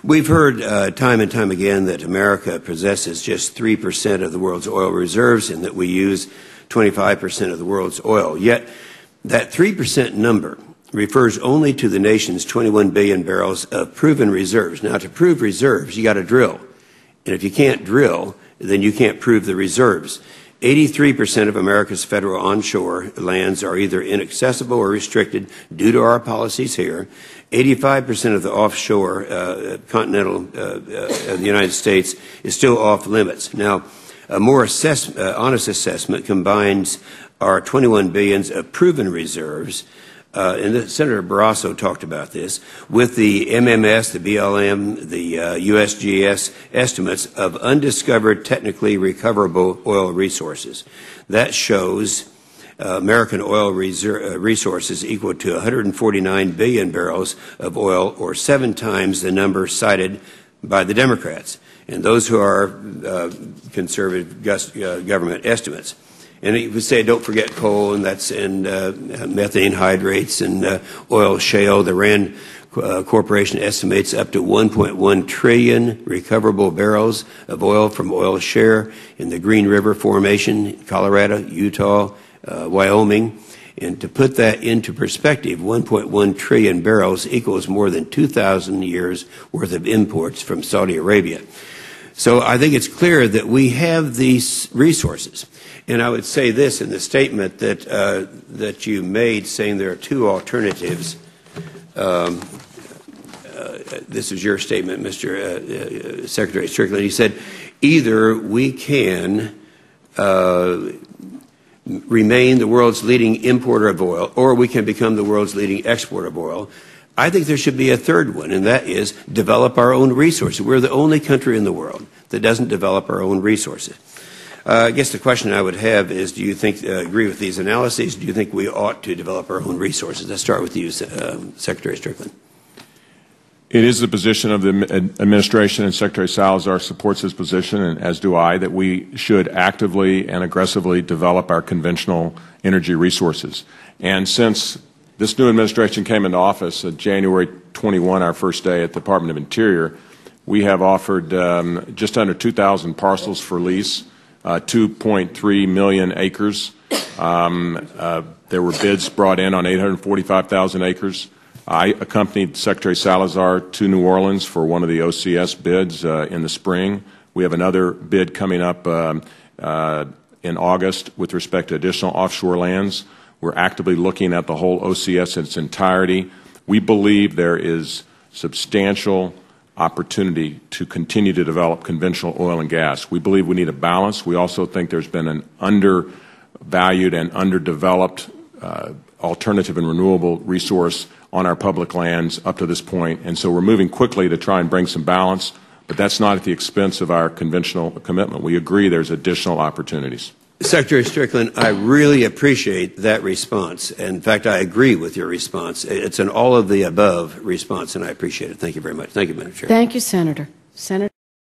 We've heard time and time again that America possesses just 3% of the world's oil reserves and that we use 25% of the world's oil. Yet that 3% number refers only to the nation's 21 billion barrels of proven reserves. Now, to prove reserves, you got to drill. And if you can't drill, then you can't prove the reserves. 83% of America's federal onshore lands are either inaccessible or restricted due to our policies here. 85% of the offshore continental of the United States is still off limits. Now, a more honest assessment combines our 21 billions of proven reserves, and Senator Barrasso talked about this, with the MMS, the BLM, the USGS estimates of undiscovered technically recoverable oil resources. That shows American oil resources equal to 149 billion barrels of oil, or 7 times the number cited by the Democrats and those who are conservative government estimates. And he would say, don't forget coal, and that's methane hydrates and oil shale. The Rand Corporation estimates up to 1.1 trillion recoverable barrels of oil from oil shale in the Green River Formation, Colorado, Utah, Wyoming. And to put that into perspective, 1.1 trillion barrels equals more than 2,000 years worth of imports from Saudi Arabia. So I think it's clear that we have these resources. And I would say this in the statement that you made, saying there are 2 alternatives. This is your statement, Mr. Secretary Strickland. He said, either we can remain the world's leading importer of oil, or we can become the world's leading exporter of oil. I think there should be a third one, and that is develop our own resources. We're the only country in the world that doesn't develop our own resources. I guess the question I would have is, do you think, agree with these analyses? Do you think we ought to develop our own resources? Let's start with you, Secretary Strickland. It is the position of the administration, and Secretary Salazar supports his position, and as do I, that we should actively and aggressively develop our conventional energy resources. And since this new administration came into office on January 21, our first day at the Department of Interior, we have offered just under 2,000 parcels for lease, 2.3 million acres. There were bids brought in on 845,000 acres. I accompanied Secretary Salazar to New Orleans for one of the OCS bids in the spring. We have another bid coming up in August with respect to additional offshore lands. We're actively looking at the whole OCS in its entirety. We believe there is substantial opportunity to continue to develop conventional oil and gas. We believe we need a balance. We also think there's been an undervalued and underdeveloped alternative and renewable resource on our public lands up to this point. And so we're moving quickly to try and bring some balance, but that's not at the expense of our conventional commitment. We agree there's additional opportunities. Secretary Strickland, I really appreciate that response. In fact, I agree with your response. It's an all-of-the-above response, and I appreciate it. Thank you very much. Thank you, Madam Chair. Thank you, Senator.